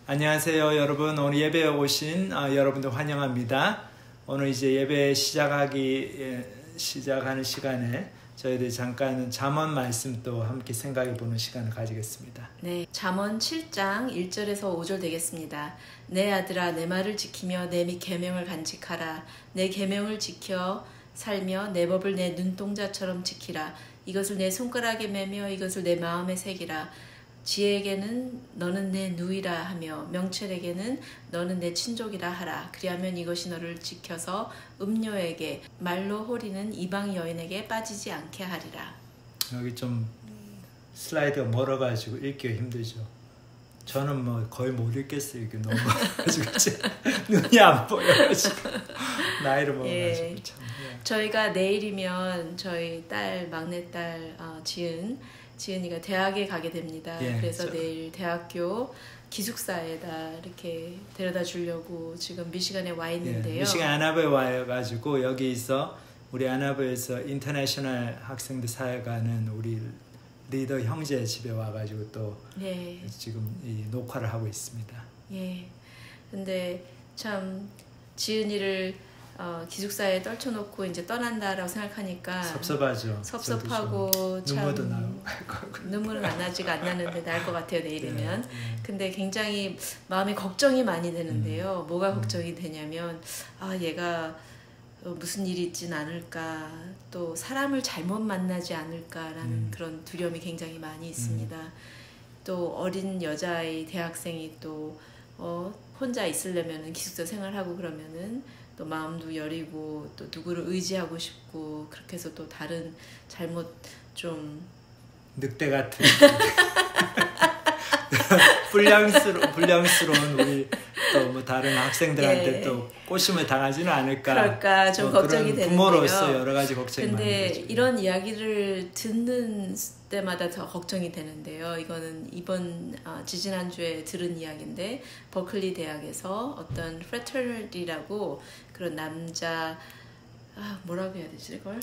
안녕하세요, 여러분. 오늘 예배에 오신 여러분들 환영합니다. 오늘 이제 예배 시작하는 시간에 저희들이 잠깐 잠언 말씀 또 함께 생각해 보는 시간을 가지겠습니다. 네, 잠언 7장 1절에서 5절 되겠습니다. 내 아들아, 내 말을 지키며 내 계명을 간직하라. 내 계명을 지켜 살며 내 법을 내 눈동자처럼 지키라. 이것을 내 손가락에 매며 이것을 내 마음에 새기라. 지혜에게는 너는 내 누이라 하며 명철에게는 너는 내 친족이라 하라. 그리하면 이것이 너를 지켜서 음료에게 말로 호리는 이방 여인에게 빠지지 않게 하리라. 여기 좀 슬라이드가 멀어가지고 읽기가 힘들죠. 저는 뭐 거의 못 읽겠어요. 이게 너무 가지고 눈이 안 보여가지고 나이를 먹어가지고 참. 저희가 내일이면 저희 딸 막내딸 지은이가 대학에 가게 됩니다. 그래서 내일 대학교 기숙사에다 이렇게 데려다 주려고 지금 미시간에 와 있는데요. 미시간 아나버에 와가지고 여기서 우리 아나버에서 인터내셔널 학생들 사회가는 우리 리더 형제 집에 와가지고 또 지금 이 녹화를 하고 있습니다. 근데 참 지은이를 기숙사에 떨쳐놓고 이제 떠난다라고 생각하니까 섭섭하죠. 섭섭하고 참 눈물도 나고 눈물은 안 나는데 날 것 같아요, 내일이면. 근데 굉장히 마음이 걱정이 많이 되는데요. 뭐가 걱정이 되냐면 얘가 무슨 일이 있진 않을까, 또 사람을 잘못 만나지 않을까라는 그런 두려움이 굉장히 많이 있습니다. 또 어린 여자아이 대학생이 또 혼자 있으려면 기숙사 생활하고 그러면은 또 마음도 여리고 또 누구를 의지하고 싶고 그렇게 해서 또 다른 잘못 좀 늑대 같은 불량스러운 우리 또 뭐 다른 학생들한테 또 꼬심을 당하지는 않을까. 그럴까 좀 걱정이 되는데요. 부모로서 여러 가지 걱정이 많이 되죠. 근데 이런 이야기를 듣는 때마다 더 걱정이 되는데요. 이거는 이번 지지난주에 들은 이야기인데 버클리 대학에서 어떤 프래터니티라고 그런 남자 뭐라고 해야 되지 이걸?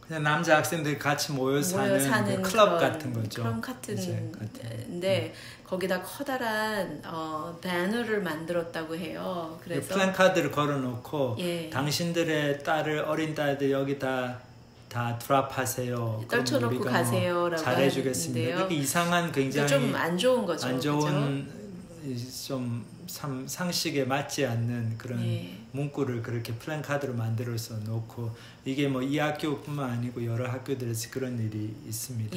그냥 남자 학생들이 같이 모여 사는 그 클럽 같은 거죠. 클럽 같은데 거기다 커다란 배너를 만들었다고 해요. 그래서 플랜카드를 걸어놓고 당신들의 어린 딸들 여기다 다 드랍하세요. 떨쳐놓고 가세요라고 잘해주겠습니다. 그렇게 이상한 굉장히 좀 안 좋은 거죠. 안 좋은 좀 상식에 맞지 않는 그런 문구를 그렇게 플랜카드로 만들어서 놓고 이게 뭐 이 학교뿐만 아니고 여러 학교들에서 그런 일이 있습니다.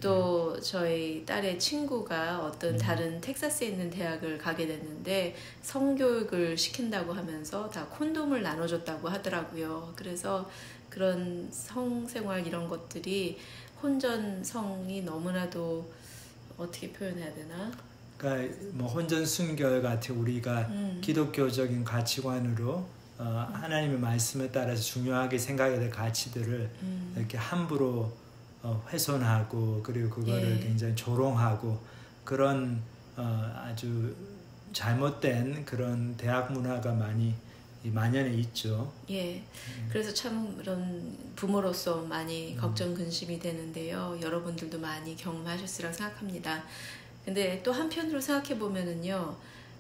또 저희 딸의 친구가 어떤 다른 텍사스에 있는 대학을 가게 됐는데 성교육을 시킨다고 하면서 다 콘돔을 나눠줬다고 하더라고요. 그래서 그런 성생활 이런 것들이 혼전성이 너무나도 어떻게 표현해야 되나? 그러니까 뭐 혼전 순결 같은 우리가 기독교적인 가치관으로 하나님의 말씀에 따라서 중요하게 생각해야 될 가치들을 이렇게 함부로 훼손하고 그리고 그거를 굉장히 조롱하고 그런 아주 잘못된 그런 대학 문화가 많이 만연해 있죠. 그래서 참 그런 부모로서 많이 걱정 근심이 되는데요. 여러분들도 많이 경험하셨으리라고 생각합니다. 근데 또 한편으로 생각해 보면은요,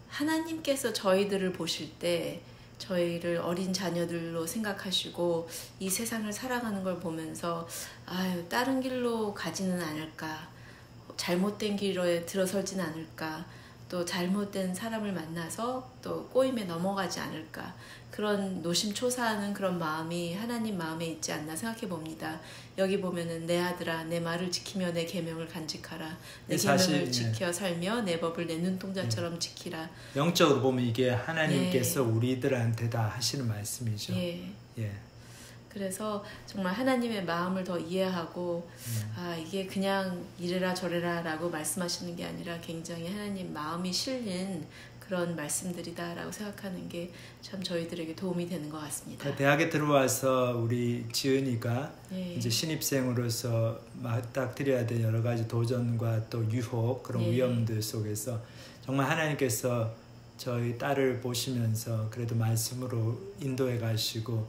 하나님께서 저희들을 보실 때 저희를 어린 자녀들로 생각하시고 이 세상을 살아가는 걸 보면서 다른 길로 가지는 않을까, 잘못된 길에 들어설지는 않을까, 또 잘못된 사람을 만나서 또 꼬임에 넘어가지 않을까, 그런 노심초사하는 그런 마음이 하나님 마음에 있지 않나 생각해 봅니다. 여기 보면은 내 아들아, 내 말을 지키며 내 계명을 간직하라. 내 계명을 지켜 살며 내 법을 내 눈동자처럼 지키라. 영적으로 보면 이게 하나님께서 우리들한테 다 하시는 말씀이죠. 그래서 정말 하나님의 마음을 더 이해하고 이게 그냥 이래라 저래라 라고 말씀하시는 게 아니라 굉장히 하나님 마음이 실린 그런 말씀들이다라고 생각하는 게 참 저희들에게 도움이 되는 것 같습니다. 대학에 들어와서 우리 지은이가 이제 신입생으로서 맞닥뜨려야 될 여러 가지 도전과 또 유혹 그런 위험들 속에서 정말 하나님께서 저희 딸을 보시면서 그래도 말씀으로 인도해 가시고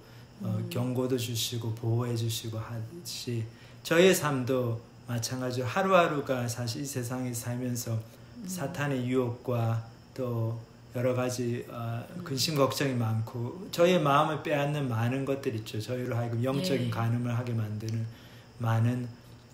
경고도 주시고 보호해 주시고 하듯이 저희의 삶도 마찬가지로 하루하루가 사실 이 세상에 살면서 사탄의 유혹과 또 여러 가지 근심 걱정이 많고 저희의 마음을 빼앗는 많은 것들 있죠. 저희를 하여금 영적인 간음을 하게 만드는 많은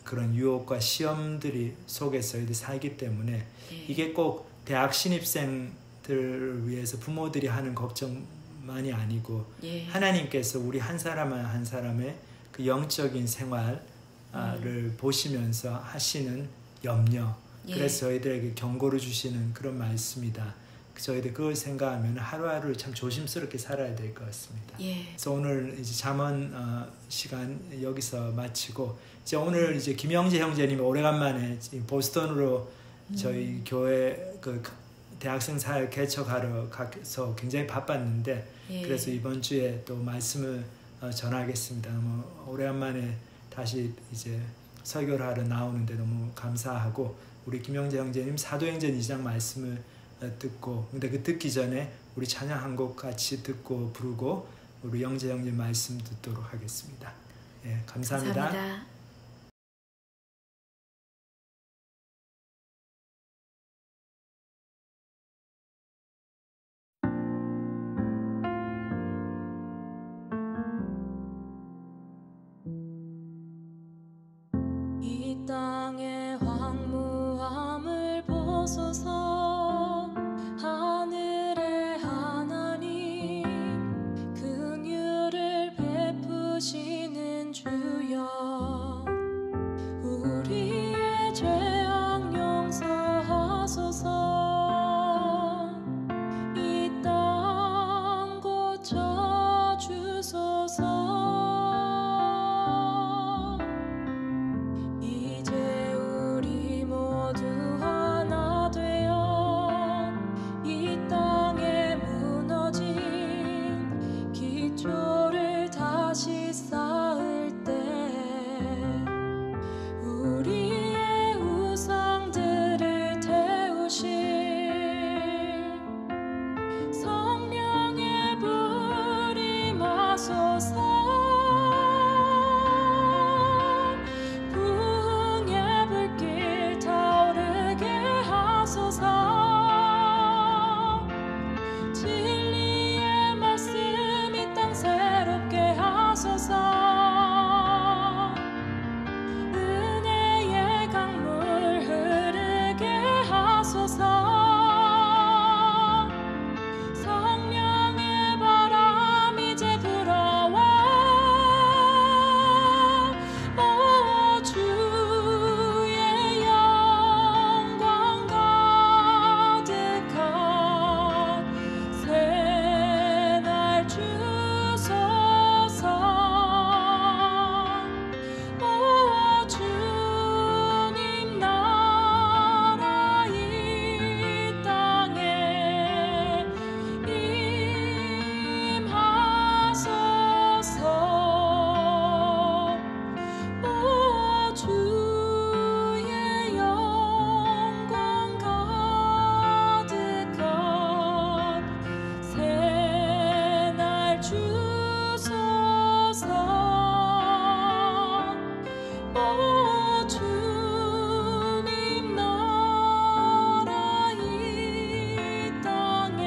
그런 유혹과 시험들이 속에서 저희들이 살기 때문에 이게 꼭 대학 신입생들을 위해서 부모들이 하는 걱정만이 아니고 하나님께서 우리 한 사람 한 사람의 그 영적인 생활을 보시면서 하시는 염려, 그래서 저희들에게 경고를 주시는 그런 말씀이다. 저희들 그걸 생각하면 하루하루를 참 조심스럽게 살아야 될 것 같습니다. 그래서 오늘 이제 잠언 시간 여기서 마치고 이제 오늘 이제 김영재 형제님이 오래간만에 보스턴으로 저희 교회 그 대학생 사역 개척하러 가서 굉장히 바빴는데 그래서 이번 주에 또 말씀을 전하겠습니다. 너무 오래간만에 다시 이제 설교를 하러 나오는데 너무 감사하고 우리 김영재 형제님 사도행전 2장 말씀을 듣고 근데 그 듣기 전에 우리 찬양 한 곡 같이 듣고 부르고 우리 영재 형님 말씀 듣도록 하겠습니다. 감사합니다. 감사합니다. 이 땅의 황무함을 보소서. 하늘의 하나님 긍휼을 베푸시는 주여, 우리의 죄악 용서하소서. 이 땅 고쳐 주소서. 이제 우리 모두 하나 되어 이 땅에 무너진 기초를 다시 쌓을 때 우리의 우상들을 태우실 성령의 불 임하소서. 부흥의 불길 타오르게 하소서. 진리의 말씀 이 땅 새롭게 하소서. 은혜의 강물 흐르게 하소서. 성령의 바람 이제 불어와. 오 주의 영광 가득한 새날 주소서. 오 주님 나라 이 땅에 임하소서. 오 주의 영광 가득한 새날 주소서. 오 주님 나라 이 땅에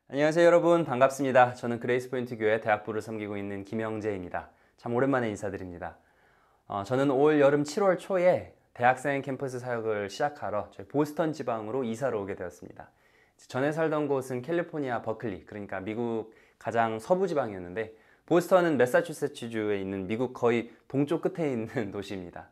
안녕하세요 여러분, 반갑습니다. 저는 그레이스포인트 교회 대학부를 섬기고 있는 김영재입니다. 참 오랜만에 인사드립니다. 저는 올 여름 7월 초에 대학생 캠퍼스 사역을 시작하러 저희 보스턴 지방으로 이사를 오게 되었습니다. 전에 살던 곳은 캘리포니아 버클리, 그러니까 미국 가장 서부 지방이었는데 보스턴은 매사추세츠주에 있는 미국 거의 동쪽 끝에 있는 도시입니다.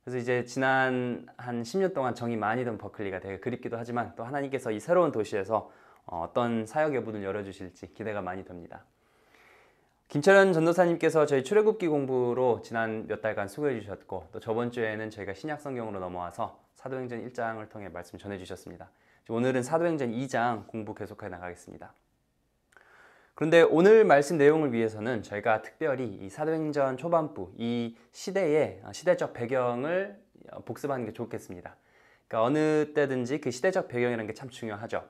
그래서 이제 지난 한 10년 동안 정이 많이 든 버클리가 되게 그립기도 하지만 또 하나님께서 이 새로운 도시에서 어떤 사역의 문을 열어주실지 기대가 많이 됩니다. 김철현 전도사님께서 저희 출애굽기 공부로 지난 몇 달간 수고해 주셨고 또 저번 주에는 저희가 신약성경으로 넘어와서 사도행전 1장을 통해 말씀 전해 주셨습니다. 오늘은 사도행전 2장 공부 계속해 나가겠습니다. 그런데 오늘 말씀 내용을 위해서는 저희가 특별히 이 사도행전 초반부 이 시대의 시대적 배경을 복습하는 게 좋겠습니다. 그러니까 어느 때든지 그 시대적 배경이라는 게 참 중요하죠.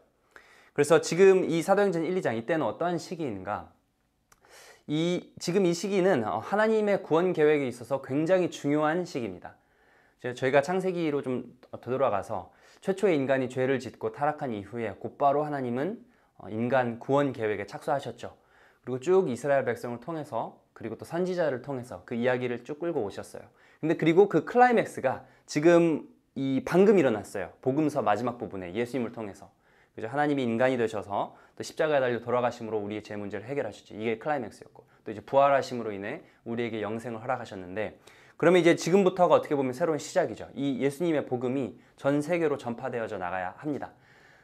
그래서 지금 이 사도행전 1, 2장 이때는 어떠한 시기인가? 지금 이 시기는 하나님의 구원 계획에 있어서 굉장히 중요한 시기입니다. 저희가 창세기로 좀 되돌아가서 최초의 인간이 죄를 짓고 타락한 이후에 곧바로 하나님은 인간 구원 계획에 착수하셨죠. 그리고 쭉 이스라엘 백성을 통해서 그리고 또 선지자를 통해서 그 이야기를 쭉 끌고 오셨어요. 근데 그리고 그 클라이맥스가 지금 방금 일어났어요. 복음서 마지막 부분에 예수님을 통해서. 그죠? 하나님이 인간이 되셔서 또 십자가에 달려 돌아가심으로 우리의 죄 문제를 해결하셨죠. 이게 클라이맥스였고 또 이제 부활하심으로 인해 우리에게 영생을 허락하셨는데 그러면 이제 지금부터가 어떻게 보면 새로운 시작이죠. 이 예수님의 복음이 전 세계로 전파되어져 나가야 합니다.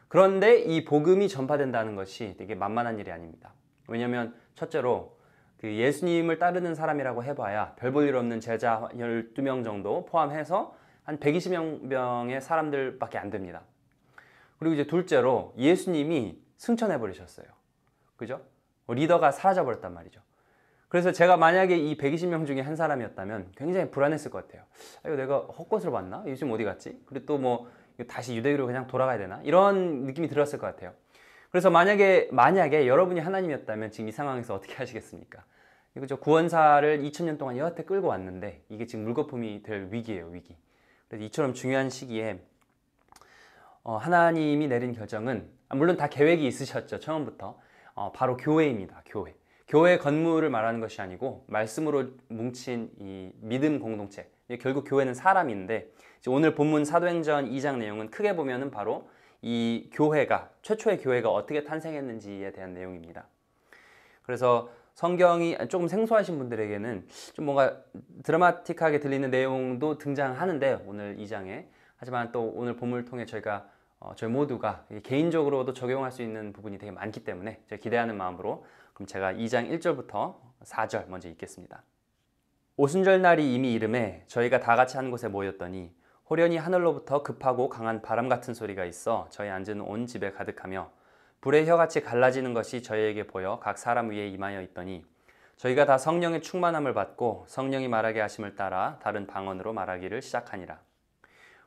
그런데 이 복음이 전파된다는 것이 되게 만만한 일이 아닙니다. 왜냐하면 첫째로 그 예수님을 따르는 사람이라고 해봐야 별 볼 일 없는 제자 12명 정도 포함해서 한 120명의 사람들밖에 안 됩니다. 그리고 이제 둘째로 예수님이 승천해버리셨어요. 그죠? 리더가 사라져버렸단 말이죠. 그래서 제가 만약에 이 120명 중에 한 사람이었다면 굉장히 불안했을 것 같아요. 이거 내가 헛것을 봤나? 요즘 어디 갔지? 그리고 또 뭐 다시 유대교로 그냥 돌아가야 되나? 이런 느낌이 들었을 것 같아요. 그래서 만약에 여러분이 하나님이었다면 지금 이 상황에서 어떻게 하시겠습니까? 이거 구원사를 2000년 동안 여하튼 끌고 왔는데 이게 지금 물거품이 될 위기예요, 위기. 그래서 이처럼 중요한 시기에 하나님이 내린 결정은 물론 다 계획이 있으셨죠. 처음부터. 바로 교회입니다. 교회 건물을 말하는 것이 아니고 말씀으로 뭉친 이 믿음 공동체. 결국 교회는 사람인데 오늘 본문 사도행전 2장 내용은 크게 보면은 바로 이 최초의 교회가 어떻게 탄생했는지에 대한 내용입니다. 그래서 성경이 조금 생소하신 분들에게는 좀 뭔가 드라마틱하게 들리는 내용도 등장하는데 오늘 2장에 하지만 또 오늘 본문을 통해 저희 모두가 개인적으로도 적용할 수 있는 부분이 되게 많기 때문에 제가 기대하는 마음으로 그럼 제가 2장 1절부터 4절 먼저 읽겠습니다. 오순절 날이 이미 이름에 저희가 다 같이 한 곳에 모였더니 호련히 하늘로부터 급하고 강한 바람 같은 소리가 있어 저희 앉은 온 집에 가득하며 불의 혀같이 갈라지는 것이 저희에게 보여 각 사람 위에 임하여 있더니 저희가 다 성령의 충만함을 받고 성령이 말하게 하심을 따라 다른 방언으로 말하기를 시작하니라.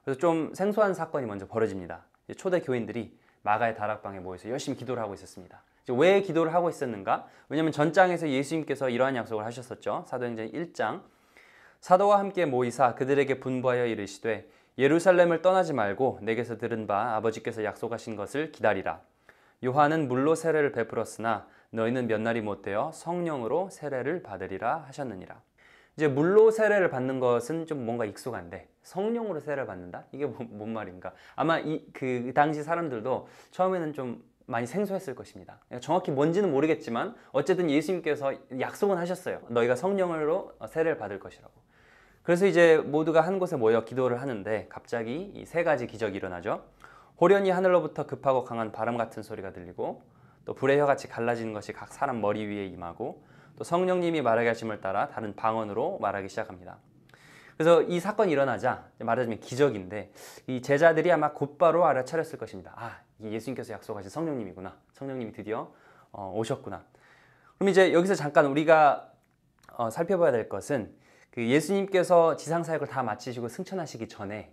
그래서 좀 생소한 사건이 먼저 벌어집니다. 초대 교인들이 마가의 다락방에 모여서 열심히 기도를 하고 있었습니다. 왜 기도를 하고 있었는가? 왜냐하면 전장에서 예수님께서 이러한 약속을 하셨었죠. 사도행전 1장 사도와 함께 모이사 그들에게 분부하여 이르시되 예루살렘을 떠나지 말고 내게서 들은 바 아버지께서 약속하신 것을 기다리라. 요한은 물로 세례를 베풀었으나 너희는 몇 날이 못되어 성령으로 세례를 받으리라 하셨느니라. 이제 물로 세례를 받는 것은 좀 뭔가 익숙한데 성령으로 세례를 받는다? 이게 뭔 말인가? 아마 그 당시 사람들도 처음에는 좀 많이 생소했을 것입니다. 정확히 뭔지는 모르겠지만 어쨌든 예수님께서 약속은 하셨어요. 너희가 성령으로 세례를 받을 것이라고. 그래서 이제 모두가 한 곳에 모여 기도를 하는데 갑자기 이 세 가지 기적이 일어나죠. 호련히 하늘로부터 급하고 강한 바람 같은 소리가 들리고 또 불의 혀같이 갈라지는 것이 각 사람 머리 위에 임하고 또 성령님이 말하게 하심을 따라 다른 방언으로 말하기 시작합니다. 그래서 이 사건이 일어나자 말하자면 기적인데 이 제자들이 아마 곧바로 알아차렸을 것입니다. 이 예수님께서 약속하신 성령님이구나. 성령님이 드디어 오셨구나. 그럼 이제 여기서 잠깐 우리가 살펴봐야 될 것은 그 예수님께서 지상사역을 다 마치시고 승천하시기 전에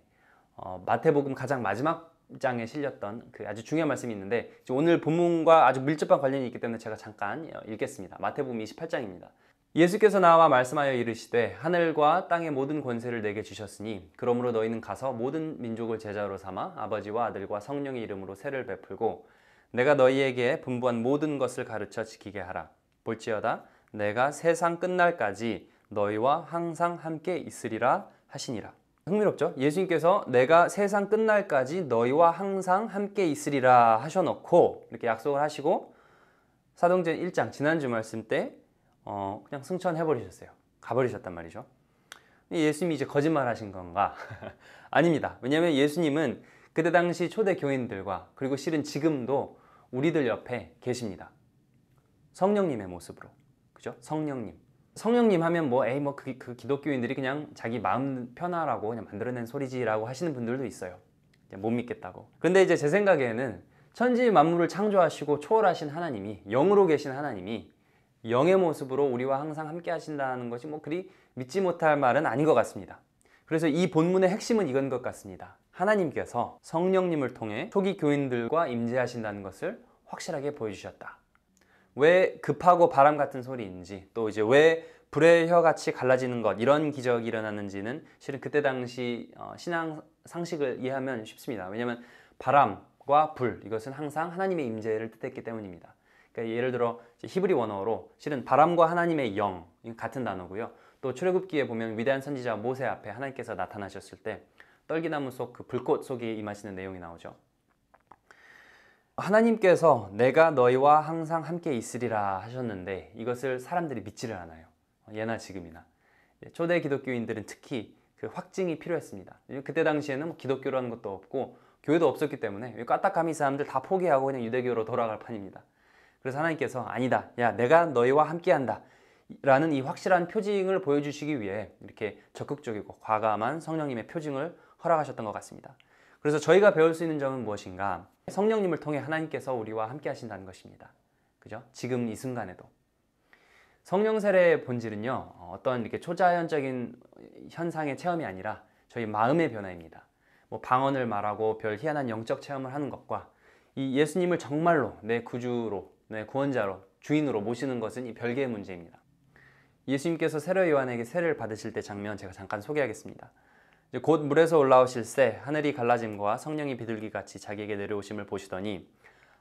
마태복음 가장 마지막 장에 실렸던 그 아주 중요한 말씀이 있는데 오늘 본문과 아주 밀접한 관련이 있기 때문에 제가 잠깐 읽겠습니다. 마태복음 28장입니다. 예수께서 나와 말씀하여 이르시되 하늘과 땅의 모든 권세를 내게 주셨으니 그러므로 너희는 가서 모든 민족을 제자로 삼아 아버지와 아들과 성령의 이름으로 세를 베풀고 내가 너희에게 분부한 모든 것을 가르쳐 지키게 하라. 볼지어다 내가 세상 끝날까지 너희와 항상 함께 있으리라 하시니라. 흥미롭죠? 예수님께서 내가 세상 끝날까지 너희와 항상 함께 있으리라 하셔놓고 이렇게 약속을 하시고 사도행전 1장 지난주 말씀 때 그냥 승천해버리셨어요. 가버리셨단 말이죠. 예수님이 이제 거짓말 하신 건가? 아닙니다. 왜냐하면 예수님은 그때 당시 초대 교인들과 그리고 실은 지금도 우리들 옆에 계십니다. 성령님의 모습으로. 그죠? 성령님 하면 그 기독교인들이 그냥 자기 마음 편하라고 그냥 만들어낸 소리지라고 하시는 분들도 있어요. 못 믿겠다고. 그런데 이제 제 생각에는 천지 만물을 창조하시고 초월하신 하나님이, 영으로 계신 하나님이 영의 모습으로 우리와 항상 함께 하신다는 것이 뭐 그리 믿지 못할 말은 아닌 것 같습니다. 그래서 이 본문의 핵심은 이건 것 같습니다. 하나님께서 성령님을 통해 초기 교인들과 임재하신다는 것을 확실하게 보여주셨다. 왜 급하고 바람 같은 소리인지, 또 이제 왜 불의 혀같이 갈라지는 것, 이런 기적이 일어났는지는 실은 그때 당시 신앙 상식을 이해하면 쉽습니다. 왜냐하면 바람과 불, 이것은 항상 하나님의 임재를 뜻했기 때문입니다. 그러니까 예를 들어 히브리 원어로 실은 바람과 하나님의 영, 같은 단어고요. 또 출애굽기에 보면 위대한 선지자 모세 앞에 하나님께서 나타나셨을 때 떨기나무 속 그 불꽃 속에 임하시는 내용이 나오죠. 하나님께서 내가 너희와 항상 함께 있으리라 하셨는데 이것을 사람들이 믿지를 않아요. 예나 지금이나. 초대 기독교인들은 특히 그 확증이 필요했습니다. 그때 당시에는 뭐 기독교라는 것도 없고 교회도 없었기 때문에 까딱하미 사람들 다 포기하고 그냥 유대교로 돌아갈 판입니다. 그래서 하나님께서 아니다, 야 내가 너희와 함께한다 라는 이 확실한 표징을 보여주시기 위해 이렇게 적극적이고 과감한 성령님의 표징을 허락하셨던 것 같습니다. 그래서 저희가 배울 수 있는 점은 무엇인가? 성령님을 통해 하나님께서 우리와 함께 하신다는 것입니다. 그죠? 지금 이 순간에도. 성령 세례의 본질은요, 어떤 이렇게 초자연적인 현상의 체험이 아니라 저희 마음의 변화입니다. 뭐 방언을 말하고 별 희한한 영적 체험을 하는 것과 이 예수님을 정말로 내 구주로, 내 구원자로, 주인으로 모시는 것은 이 별개의 문제입니다. 예수님께서 세례 요한에게 세례를 받으실 때 장면 제가 잠깐 소개하겠습니다. 곧 물에서 올라오실새 하늘이 갈라짐과 성령이 비둘기같이 자기에게 내려오심을 보시더니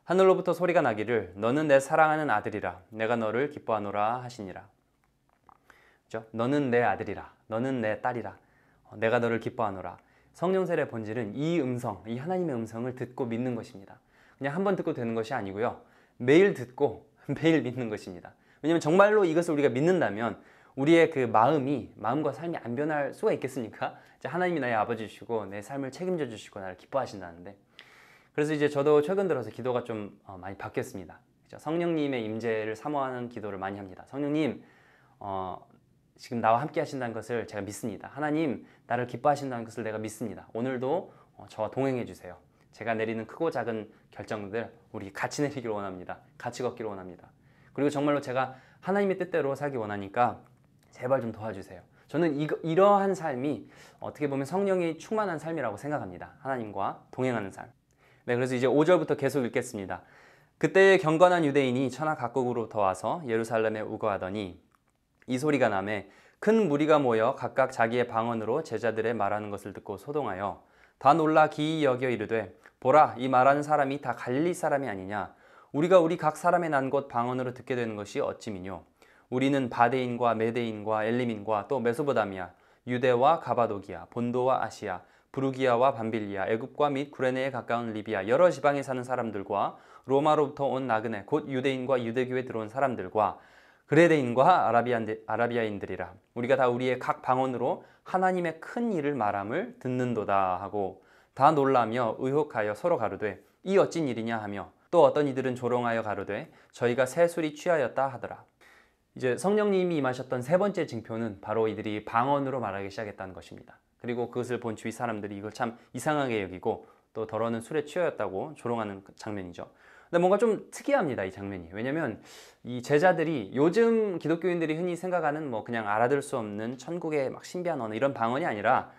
하늘로부터 소리가 나기를 너는 내 사랑하는 아들이라 내가 너를 기뻐하노라 하시니라. 그렇죠? 너는 내 아들이라, 너는 내 딸이라, 내가 너를 기뻐하노라. 성령 세례의 본질은 이 음성, 이 하나님의 음성을 듣고 믿는 것입니다. 그냥 한 번 듣고 되는 것이 아니고요, 매일 듣고 매일 믿는 것입니다. 왜냐하면 정말로 이것을 우리가 믿는다면 우리의 그 마음과 삶이 안 변할 수가 있겠습니까? 하나님이 나의 아버지시고 내 삶을 책임져 주시고 나를 기뻐하신다는데, 그래서 이제 저도 최근 들어서 기도가 좀 많이 바뀌었습니다. 성령님의 임재를 사모하는 기도를 많이 합니다. 성령님, 지금 나와 함께 하신다는 것을 제가 믿습니다. 하나님, 나를 기뻐하신다는 것을 내가 믿습니다. 오늘도 저와 동행해 주세요. 제가 내리는 크고 작은 결정들 우리 같이 내리기를 원합니다. 같이 걷기를 원합니다. 그리고 정말로 제가 하나님의 뜻대로 살기 원하니까 제발 좀 도와주세요. 저는 이러한 삶이 어떻게 보면 성령이 충만한 삶이라고 생각합니다. 하나님과 동행하는 삶. 네, 그래서 이제 5절부터 계속 읽겠습니다. 그때의 경건한 유대인이 천하 각국으로부터 와서 예루살렘에 우거하더니 이 소리가 나매 큰 무리가 모여 각각 자기의 방언으로 제자들의 말하는 것을 듣고 소동하여 다 놀라 기이 여겨 이르되 보라, 이 말하는 사람이 다 갈릴리 사람이 아니냐? 우리가 우리 각 사람의 난 곳 방언으로 듣게 되는 것이 어찌미뇨? 우리는 바데인과 메데인과 엘림인과 또 메소포다미아, 유대와 가바도기아, 본도와 아시아, 부르기아와 밤빌리아, 애굽과 및 구레네에 가까운 리비아 여러 지방에 사는 사람들과 로마로부터 온 나그네 곧 유대인과 유대교에 들어온 사람들과 그레데인과 아라비아인들이라. 우리가 다 우리의 각 방언으로 하나님의 큰 일을 말함을 듣는도다 하고 다 놀라며 의혹하여 서로 가로되 이 어찐 일이냐 하며 또 어떤 이들은 조롱하여 가로되 저희가 새 술이 취하였다 하더라. 이제 성령님이 임하셨던 세 번째 징표는 바로 이들이 방언으로 말하기 시작했다는 것입니다. 그리고 그것을 본 주위 사람들이 이걸 참 이상하게 여기고 또 더러는 술에 취하였다고 조롱하는 장면이죠. 근데 뭔가 좀 특이합니다, 이 장면이. 왜냐면 이 제자들이 요즘 기독교인들이 흔히 생각하는 뭐 그냥 알아들 수 없는 천국의 막 신비한 언어 이런 방언이 아니라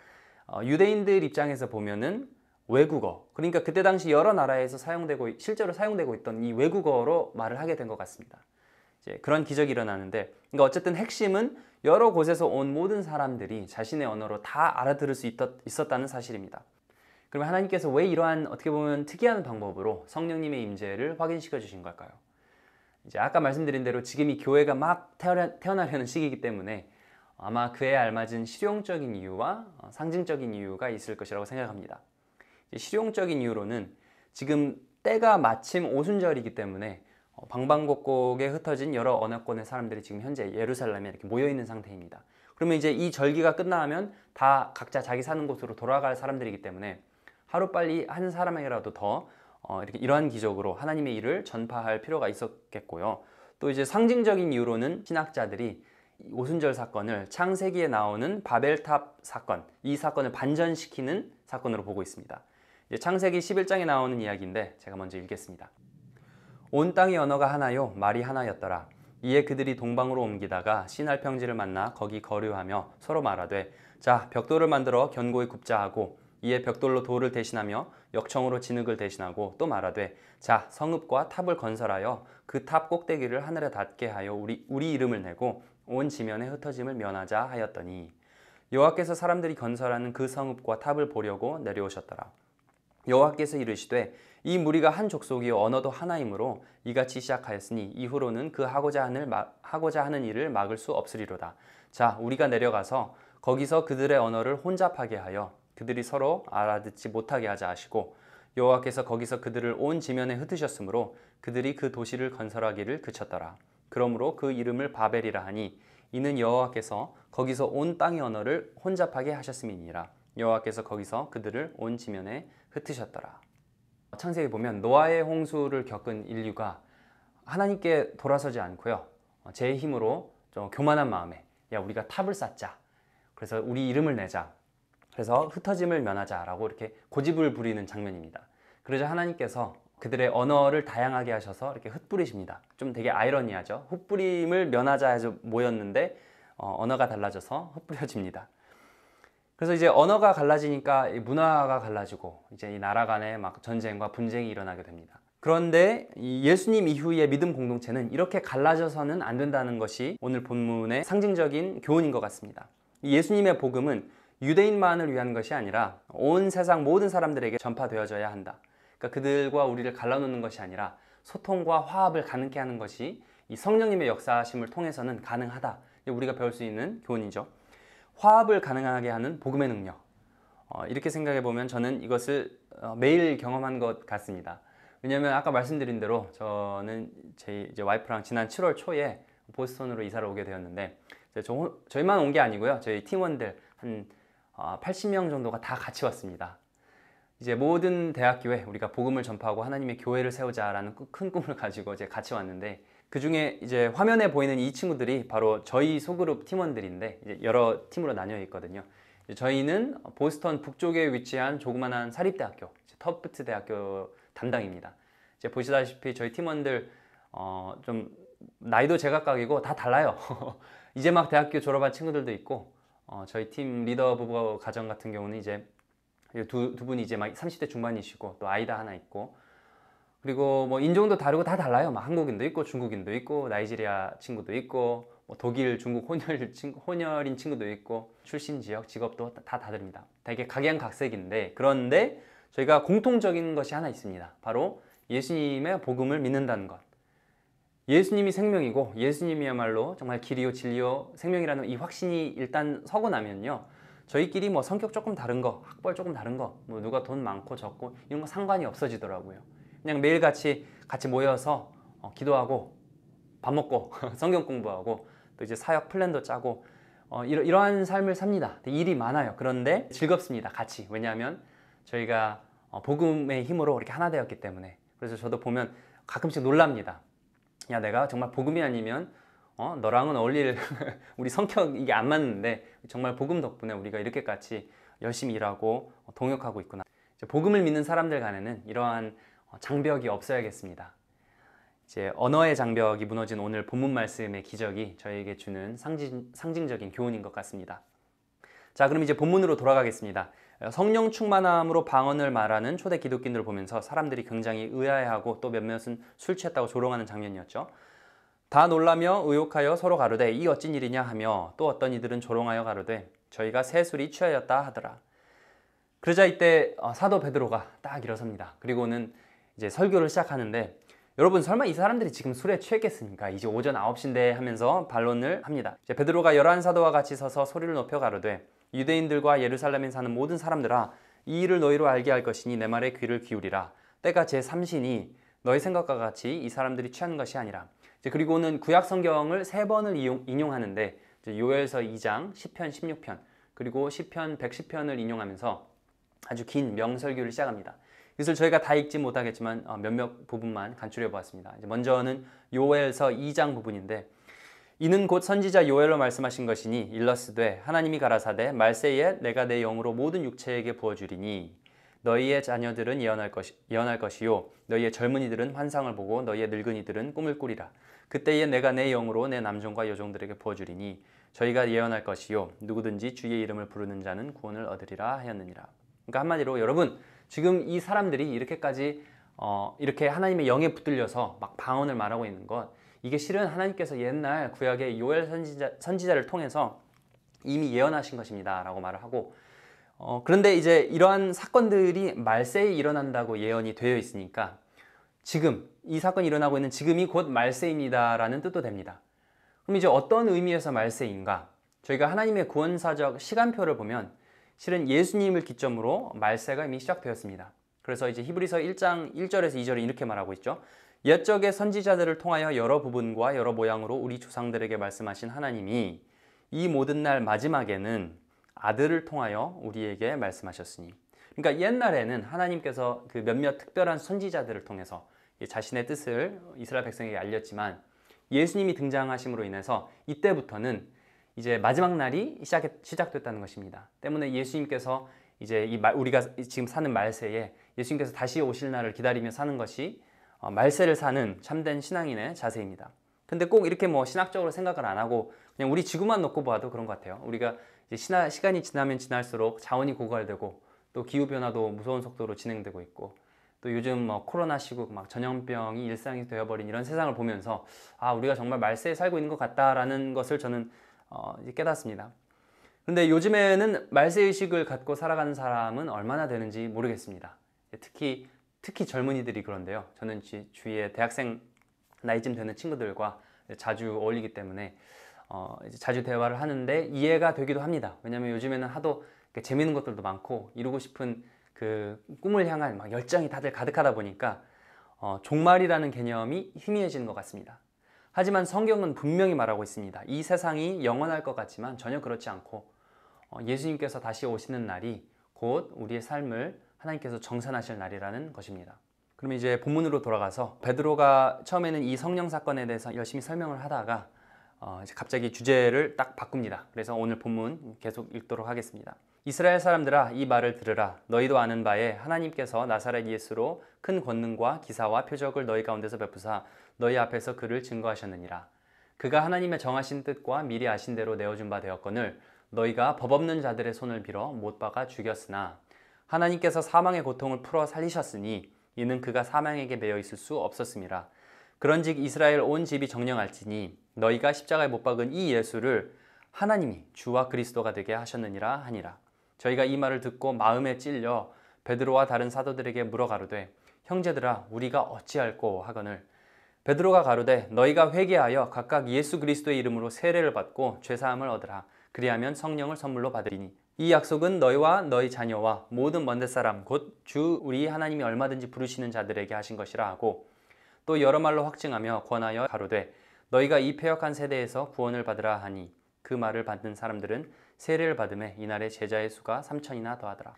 유대인들 입장에서 보면은 외국어, 그러니까 그때 당시 여러 나라에서 실제로 사용되고 있던 이 외국어로 말을 하게 된 것 같습니다. 이제 그런 기적이 일어나는데, 그러니까 어쨌든 핵심은 여러 곳에서 온 모든 사람들이 자신의 언어로 다 알아들을 수 있었다는 사실입니다. 그러면 하나님께서 왜 이러한 어떻게 보면 특이한 방법으로 성령님의 임재를 확인시켜 주신 걸까요? 이제 아까 말씀드린 대로 지금 이 교회가 막 태어나려는 시기이기 때문에 아마 그에 알맞은 실용적인 이유와 상징적인 이유가 있을 것이라고 생각합니다. 실용적인 이유로는 지금 때가 마침 오순절이기 때문에 방방곡곡에 흩어진 여러 언어권의 사람들이 지금 현재 예루살렘에 이렇게 모여있는 상태입니다. 그러면 이제 이 절기가 끝나면 다 각자 자기 사는 곳으로 돌아갈 사람들이기 때문에 하루빨리 한 사람에게라도 더 이러한 기적으로 하나님의 일을 전파할 필요가 있었겠고요. 또 이제 상징적인 이유로는 신학자들이 오순절 사건을 창세기에 나오는 바벨탑 사건, 이 사건을 반전시키는 사건으로 보고 있습니다. 창세기 11장에 나오는 이야기인데 제가 먼저 읽겠습니다. 온 땅의 언어가 하나요 말이 하나였더라. 이에 그들이 동방으로 옮기다가 시날 평지를 만나 거기 거류하며 서로 말하되 자 벽돌을 만들어 견고히 굽자 하고 이에 벽돌로 돌을 대신하며 역청으로 진흙을 대신하고 또 말하되 자 성읍과 탑을 건설하여 그 탑 꼭대기를 하늘에 닿게 하여 우리 이름을 내고 온 지면에 흩어짐을 면하자 하였더니 여호와께서 사람들이 건설하는 그 성읍과 탑을 보려고 내려오셨더라. 여호와께서 이르시되 이 무리가 한 족속이요 언어도 하나이므로 이같이 시작하였으니 이후로는 그 하고자 하는 일을 막을 수 없으리로다. 자 우리가 내려가서 거기서 그들의 언어를 혼잡하게 하여 그들이 서로 알아듣지 못하게 하자 하시고 여호와께서 거기서 그들을 온 지면에 흩으셨으므로 그들이 그 도시를 건설하기를 그쳤더라. 그러므로 그 이름을 바벨이라 하니 이는 여호와께서 거기서 온 땅의 언어를 혼잡하게 하셨음이니라. 여호와께서 거기서 그들을 온 지면에 흩으셨더라. 창세기 보면 노아의 홍수를 겪은 인류가 하나님께 돌아서지 않고요. 제 힘으로 좀 교만한 마음에 야 우리가 탑을 쌓자. 그래서 우리 이름을 내자. 그래서 흩어짐을 면하자라고 이렇게 고집을 부리는 장면입니다. 그러자 하나님께서 그들의 언어를 다양하게 하셔서 이렇게 흩뿌리십니다. 좀 되게 아이러니하죠. 흩뿌림을 면하자 해서 모였는데 언어가 달라져서 흩뿌려집니다. 그래서 이제 언어가 갈라지니까 문화가 갈라지고 이제 이 나라 간에 막 전쟁과 분쟁이 일어나게 됩니다. 그런데 이 예수님 이후의 믿음 공동체는 이렇게 갈라져서는 안 된다는 것이 오늘 본문의 상징적인 교훈인 것 같습니다. 이 예수님의 복음은 유대인만을 위한 것이 아니라 온 세상 모든 사람들에게 전파되어져야 한다. 그러니까 그들과 우리를 갈라놓는 것이 아니라 소통과 화합을 가능케 하는 것이 이 성령님의 역사하심을 통해서는 가능하다. 우리가 배울 수 있는 교훈이죠. 화합을 가능하게 하는 복음의 능력. 이렇게 생각해 보면 저는 이것을 매일 경험한 것 같습니다. 왜냐하면 아까 말씀드린 대로 저는 제 이제 와이프랑 지난 7월 초에 보스턴으로 이사를 오게 되었는데 저희만 온 게 아니고요. 저희 팀원들 한 80명 정도가 다 같이 왔습니다. 이제 모든 대학교에 우리가 복음을 전파하고 하나님의 교회를 세우자라는 큰 꿈을 가지고 이제 같이 왔는데 그 중에 이제 화면에 보이는 이 친구들이 바로 저희 소그룹 팀원들인데 이제 여러 팀으로 나뉘어 있거든요. 저희는 보스턴 북쪽에 위치한 조그만한 사립대학교, 터프트 대학교 담당입니다. 이제 보시다시피 저희 팀원들 좀 나이도 제각각이고 다 달라요. 이제 막 대학교 졸업한 친구들도 있고 저희 팀 리더 부부 가정 같은 경우는 이제 두 분이 이제 막 30대 중반이시고 또 아이다 하나 있고 그리고 뭐 인종도 다르고 다 달라요. 막 한국인도 있고 중국인도 있고 나이지리아 친구도 있고 뭐 독일, 중국 혼혈인 친구도 있고 출신 지역, 직업도 다 다릅니다. 되게 각양각색인데 그런데 저희가 공통적인 것이 하나 있습니다. 바로 예수님의 복음을 믿는다는 것. 예수님이 생명이고 예수님이야말로 정말 길이요 진리요 생명이라는 이 확신이 일단 서고 나면요. 저희끼리 뭐 성격 조금 다른 거, 학벌 조금 다른 거, 뭐 누가 돈 많고 적고 이런 거 상관이 없어지더라고요. 그냥 매일 같이 모여서 기도하고 밥 먹고 성경 공부하고 또 이제 사역 플랜도 짜고 이러한 삶을 삽니다. 일이 많아요. 그런데 즐겁습니다. 같이. 왜냐하면 저희가 복음의 힘으로 이렇게 하나 되었기 때문에. 그래서 저도 보면 가끔씩 놀랍니다. 야, 내가 정말 복음이 아니면 너랑은 어울릴 우리 성격 이게 안 맞는데 정말 복음 덕분에 우리가 이렇게 같이 열심히 일하고 동역하고 있구나. 이제 복음을 믿는 사람들 간에는 이러한 장벽이 없어야겠습니다. 이제 언어의 장벽이 무너진 오늘 본문 말씀의 기적이 저에게 주는 상징적인 교훈인 것 같습니다. 자, 그럼 이제 본문으로 돌아가겠습니다. 성령 충만함으로 방언을 말하는 초대 기독교인들을 보면서 사람들이 굉장히 의아해하고 또 몇몇은 술 취했다고 조롱하는 장면이었죠. 다 놀라며 의혹하여 서로 가로되 이 어찐 일이냐 하며 또 어떤 이들은 조롱하여 가로되 저희가 새 술이 취하였다 하더라. 그러자 이때 사도 베드로가 딱 일어섭니다. 그리고는 이제 설교를 시작하는데 여러분 설마 이 사람들이 지금 술에 취했겠습니까? 이제 오전 9시인데 하면서 반론을 합니다. 이제 베드로가 열한 사도와 같이 서서 소리를 높여 가로되 유대인들과 예루살렘에 사는 모든 사람들아 이 일을 너희로 알게 할 것이니 내 말에 귀를 기울이라. 때가 제3시니 너희 생각과 같이 이 사람들이 취한 것이 아니라. 이제 그리고는 구약 성경을 3번을 인용하는데 요엘서 2장, 시편 16편 그리고 시편 110편을 인용하면서 아주 긴 명설교를 시작합니다. 이것을 저희가 다 읽지 못하겠지만 몇몇 부분만 간추려 보았습니다. 이제 먼저는 요엘서 2장 부분인데 이는 곧 선지자 요엘로 말씀하신 것이니 일러스되 하나님이 가라사대 말세에 내가 내 영으로 모든 육체에게 부어주리니 너희의 자녀들은 예언할 것이요 너희의 젊은이들은 환상을 보고 너희의 늙은이들은 꿈을 꾸리라. 그때에 내가 내 영으로 내 남종과 여종들에게 부어주리니 저희가 예언할 것이요 누구든지 주의 이름을 부르는 자는 구원을 얻으리라 하였느니라. 그러니까 한마디로 여러분 지금 이 사람들이 이렇게까지 이렇게 하나님의 영에 붙들려서 막 방언을 말하고 있는 것, 이게 실은 하나님께서 옛날 구약의 요엘 선지자를 통해서 이미 예언하신 것입니다 라고 말을 하고, 그런데 이제 이러한 사건들이 말세에 일어난다고 예언이 되어 있으니까 지금 이 사건이 일어나고 있는 지금이 곧 말세입니다 라는 뜻도 됩니다. 그럼 이제 어떤 의미에서 말세인가? 저희가 하나님의 구원사적 시간표를 보면 실은 예수님을 기점으로 말세가 이미 시작되었습니다. 그래서 이제 히브리서 1장 1절에서 2절에 이렇게 말하고 있죠. 옛적의 선지자들을 통하여 여러 부분과 여러 모양으로 우리 조상들에게 말씀하신 하나님이 이 모든 날 마지막에는 아들을 통하여 우리에게 말씀하셨으니. 그러니까 옛날에는 하나님께서 그 몇몇 특별한 선지자들을 통해서 자신의 뜻을 이스라엘 백성에게 알렸지만 예수님이 등장하심으로 인해서 이때부터는 이제 마지막 날이 시작됐다는 것입니다. 때문에 예수님께서 이제 우리가 지금 사는 말세에 예수님께서 다시 오실 날을 기다리며 사는 것이 말세를 사는 참된 신앙인의 자세입니다. 근데 꼭 이렇게 뭐 신학적으로 생각을 안 하고 그냥 우리 지구만 놓고 봐도 그런 것 같아요. 우리가 이제 시간이 지나면 지날수록 자원이 고갈되고 또 기후변화도 무서운 속도로 진행되고 있고 또 요즘 뭐 코로나 시국 막 전염병이 일상이 되어버린 이런 세상을 보면서 우리가 정말 말세에 살고 있는 것 같다라는 것을 저는 이제 깨닫습니다. 그런데 요즘에는 말세의식을 갖고 살아가는 사람은 얼마나 되는지 모르겠습니다. 특히 젊은이들이 그런데요. 저는 주위에 대학생 나이쯤 되는 친구들과 자주 어울리기 때문에 이제 자주 대화를 하는데 이해가 되기도 합니다. 왜냐하면 요즘에는 하도 재미있는 것들도 많고 이루고 싶은 그 꿈을 향한 막 열정이 다들 가득하다 보니까 종말이라는 개념이 희미해지는 것 같습니다. 하지만 성경은 분명히 말하고 있습니다. 이 세상이 영원할 것 같지만 전혀 그렇지 않고 예수님께서 다시 오시는 날이 곧 우리의 삶을 하나님께서 정산하실 날이라는 것입니다. 그럼 이제 본문으로 돌아가서 베드로가 처음에는 이 성령 사건에 대해서 열심히 설명을 하다가 이제 갑자기 주제를 딱 바꿉니다. 그래서 오늘 본문 계속 읽도록 하겠습니다. 이스라엘 사람들아 이 말을 들으라. 너희도 아는 바에 하나님께서 나사렛 예수로 큰 권능과 기사와 표적을 너희 가운데서 베푸사 너희 앞에서 그를 증거하셨느니라. 그가 하나님의 정하신 뜻과 미리 아신 대로 내어준 바 되었거늘 너희가 법 없는 자들의 손을 빌어 못 박아 죽였으나 하나님께서 사망의 고통을 풀어 살리셨으니 이는 그가 사망에게 매여 있을 수 없었음이라. 그런즉 이스라엘 온 집이 정령할지니 너희가 십자가에 못 박은 이 예수를 하나님이 주와 그리스도가 되게 하셨느니라 하니라. 저희가 이 말을 듣고 마음에 찔려 베드로와 다른 사도들에게 물어 가로되 형제들아 우리가 어찌할꼬 하거늘 베드로가 가로되 너희가 회개하여 각각 예수 그리스도의 이름으로 세례를 받고 죄사함을 얻으라. 그리하면 성령을 선물로 받으리니 이 약속은 너희와 너희 자녀와 모든 먼 데사람 곧 주 우리 하나님이 얼마든지 부르시는 자들에게 하신 것이라 하고 또 여러 말로 확증하며 권하여 가로되 너희가 이 패역한 세대에서 구원을 받으라 하니 그 말을 받는 사람들은 세례를 받음에 이날의 제자의 수가 3,000이나 더하더라.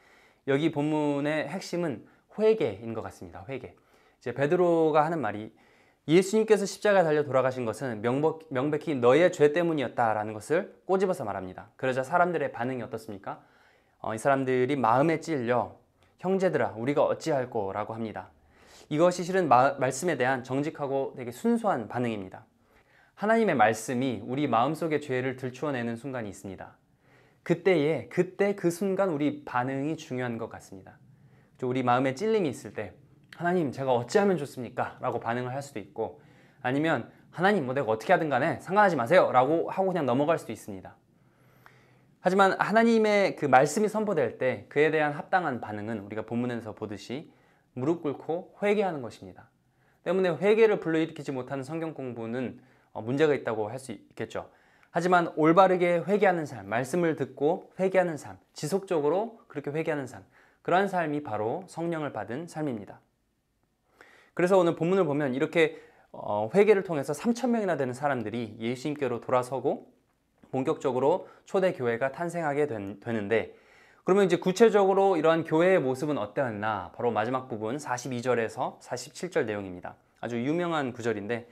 여기 본문의 핵심은 회개인 것 같습니다. 회개. 이제 베드로가 하는 말이 예수님께서 십자가에 달려 돌아가신 것은 명백히 너의 죄 때문이었다라는 것을 꼬집어서 말합니다. 그러자 사람들의 반응이 어떻습니까? 이 사람들이 마음에 찔려 형제들아 우리가 어찌할꼬 라고 합니다. 이것이 실은 말씀에 대한 정직하고 되게 순수한 반응입니다. 하나님의 말씀이 우리 마음속의 죄를 들추어내는 순간이 있습니다. 그때 그 순간 우리 반응이 중요한 것 같습니다. 우리 마음에 찔림이 있을 때 하나님 제가 어찌하면 좋습니까? 라고 반응을 할 수도 있고 아니면 하나님 뭐 내가 어떻게 하든 간에 상관하지 마세요 라고 하고 그냥 넘어갈 수도 있습니다. 하지만 하나님의 그 말씀이 선포될 때 그에 대한 합당한 반응은 우리가 본문에서 보듯이 무릎 꿇고 회개하는 것입니다. 때문에 회개를 불러일으키지 못하는 성경 공부는 문제가 있다고 할 수 있겠죠. 하지만 올바르게 회개하는 삶, 말씀을 듣고 회개하는 삶, 지속적으로 그렇게 회개하는 삶, 그러한 삶이 바로 성령을 받은 삶입니다. 그래서 오늘 본문을 보면 이렇게 회개를 통해서 3,000명이나 되는 사람들이 예수님께로 돌아서고 본격적으로 초대교회가 탄생하게 되는데 그러면 이제 구체적으로 이러한 교회의 모습은 어떠했나? 바로 마지막 부분 42절에서 47절 내용입니다. 아주 유명한 구절인데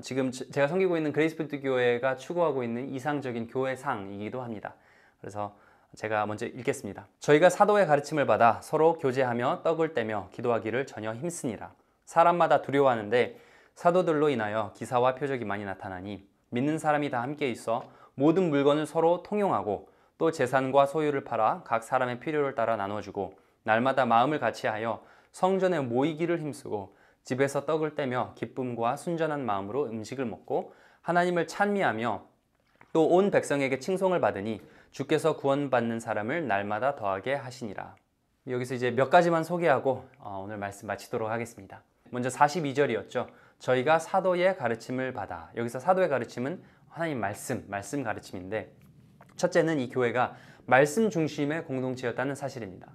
지금 제가 섬기고 있는 그레이스포인트 교회가 추구하고 있는 이상적인 교회상이기도 합니다. 그래서 제가 먼저 읽겠습니다. 저희가 사도의 가르침을 받아 서로 교제하며 떡을 떼며 기도하기를 전혀 힘쓰니라. 사람마다 두려워하는데 사도들로 인하여 기사와 표적이 많이 나타나니 믿는 사람이 다 함께 있어 모든 물건을 서로 통용하고 또 재산과 소유를 팔아 각 사람의 필요를 따라 나눠주고 날마다 마음을 같이하여 성전에 모이기를 힘쓰고 집에서 떡을 떼며 기쁨과 순전한 마음으로 음식을 먹고 하나님을 찬미하며 또 온 백성에게 칭송을 받으니 주께서 구원받는 사람을 날마다 더하게 하시니라. 여기서 이제 몇 가지만 소개하고 오늘 말씀 마치도록 하겠습니다. 먼저 42절이었죠. 저희가 사도의 가르침을 받아. 여기서 사도의 가르침은 하나님 말씀 가르침인데, 첫째는 이 교회가 말씀 중심의 공동체였다는 사실입니다.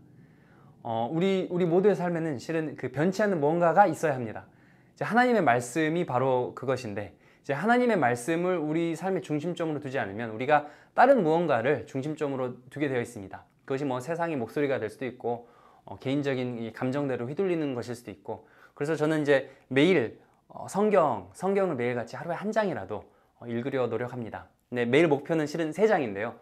우리 모두의 삶에는 실은 그 변치 않는 뭔가가 있어야 합니다. 이제 하나님의 말씀이 바로 그것인데, 이제 하나님의 말씀을 우리 삶의 중심점으로 두지 않으면 우리가 다른 무언가를 중심점으로 두게 되어 있습니다. 그것이 뭐 세상의 목소리가 될 수도 있고 개인적인 이 감정대로 휘둘리는 것일 수도 있고, 그래서 저는 이제 매일 성경을 매일같이 하루에 한 장이라도 읽으려 노력합니다. 네, 매일 목표는 실은 3장인데요.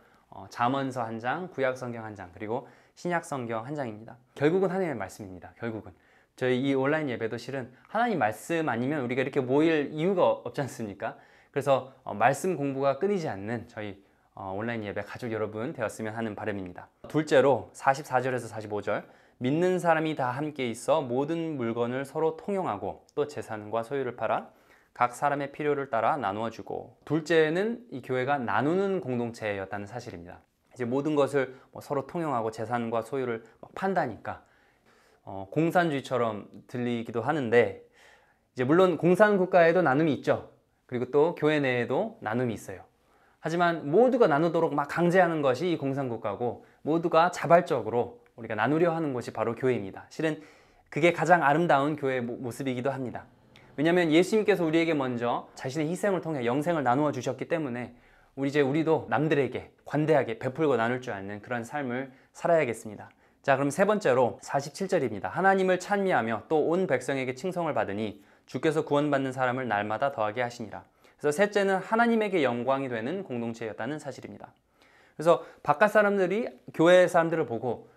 잠언서 1장, 구약 성경 1장, 그리고 신약 성경 1장입니다. 결국은 하나님의 말씀입니다. 결국은 저희 이 온라인 예배도 실은 하나님 말씀 아니면 우리가 이렇게 모일 이유가 없지 않습니까? 그래서 말씀 공부가 끊이지 않는 저희 온라인 예배 가족 여러분 되었으면 하는 바람입니다. 둘째로 44절에서 45절, 믿는 사람이 다 함께 있어 모든 물건을 서로 통용하고 또 재산과 소유를 팔아 각 사람의 필요를 따라 나누어 주고. 둘째는 이 교회가 나누는 공동체였다는 사실입니다. 이제 모든 것을 서로 통용하고 재산과 소유를 판다니까 공산주의처럼 들리기도 하는데, 이제 물론 공산국가에도 나눔이 있죠. 그리고 또 교회 내에도 나눔이 있어요. 하지만 모두가 나누도록 막 강제하는 것이 이 공산국가고, 모두가 자발적으로 우리가 나누려 하는 곳이 바로 교회입니다. 실은 그게 가장 아름다운 교회의 모습이기도 합니다. 왜냐하면 예수님께서 우리에게 먼저 자신의 희생을 통해 영생을 나누어 주셨기 때문에 우리도 남들에게 관대하게 베풀고 나눌 줄 아는 그런 삶을 살아야겠습니다. 자, 그럼 세 번째로 47절입니다. 하나님을 찬미하며 또 온 백성에게 칭송을 받으니 주께서 구원받는 사람을 날마다 더하게 하시니라. 그래서 셋째는 하나님에게 영광이 되는 공동체였다는 사실입니다. 그래서 바깥 사람들이 교회 사람들을 보고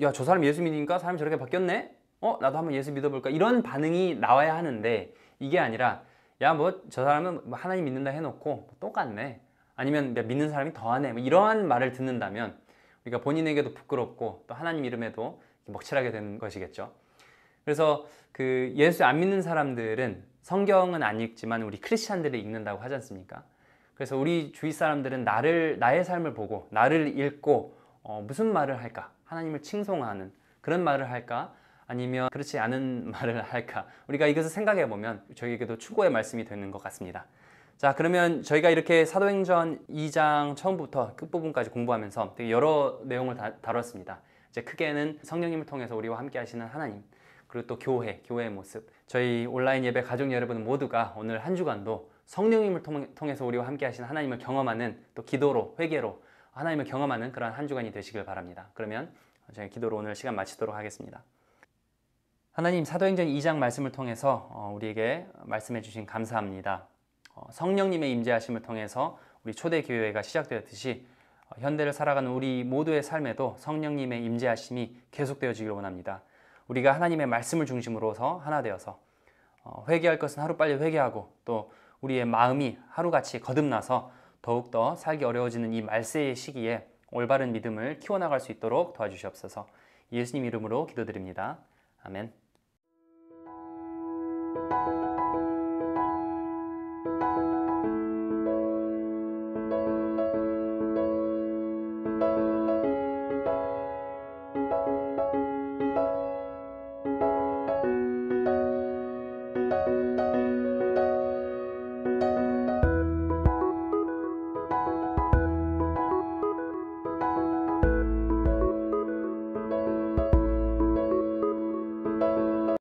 야, 저 사람 예수 믿으니까 사람이 저렇게 바뀌었네? 나도 한번 예수 믿어볼까? 이런 반응이 나와야 하는데, 이게 아니라 야, 저 사람은 하나님 믿는다 해놓고 똑같네, 아니면 믿는 사람이 더하네, 이러한 말을 듣는다면 우리가 본인에게도 부끄럽고 또 하나님 이름에도 먹칠하게 되는 것이겠죠. 그래서 그 예수 안 믿는 사람들은 성경은 안 읽지만 우리 크리스찬들을 읽는다고 하지 않습니까? 그래서 우리 주위 사람들은 나의 삶을 보고 나를 읽고 무슨 말을 할까? 하나님을 칭송하는 그런 말을 할까? 아니면 그렇지 않은 말을 할까? 우리가 이것을 생각해 보면 저희에게도 충고의 말씀이 되는 것 같습니다. 자, 그러면 저희가 이렇게 사도행전 2장 처음부터 끝부분까지 공부하면서 되게 여러 내용을 다뤘습니다. 이제 크게는 성령님을 통해서 우리와 함께 하시는 하나님, 그리고 또 교회의 모습, 저희 온라인 예배 가족 여러분 모두가 오늘 한 주간도 성령님을 통해서 우리와 함께 하시는 하나님을 경험하는, 또 기도로, 회개로 하나님을 경험하는 그런 한 주간이 되시길 바랍니다. 그러면 저희 기도로 오늘 시간 마치도록 하겠습니다. 하나님, 사도행전 2장 말씀을 통해서 우리에게 말씀해 주신 감사합니다. 성령님의 임재하심을 통해서 우리 초대교회가 시작되었듯이 현대를 살아가는 우리 모두의 삶에도 성령님의 임재하심이 계속되어지길 원합니다. 우리가 하나님의 말씀을 중심으로서 하나 되어서 회개할 것은 하루빨리 회개하고, 또 우리의 마음이 하루같이 거듭나서 더욱더 살기 어려워지는 이 말세의 시기에 올바른 믿음을 키워나갈 수 있도록 도와주시옵소서. 예수님 이름으로 기도드립니다. 아멘.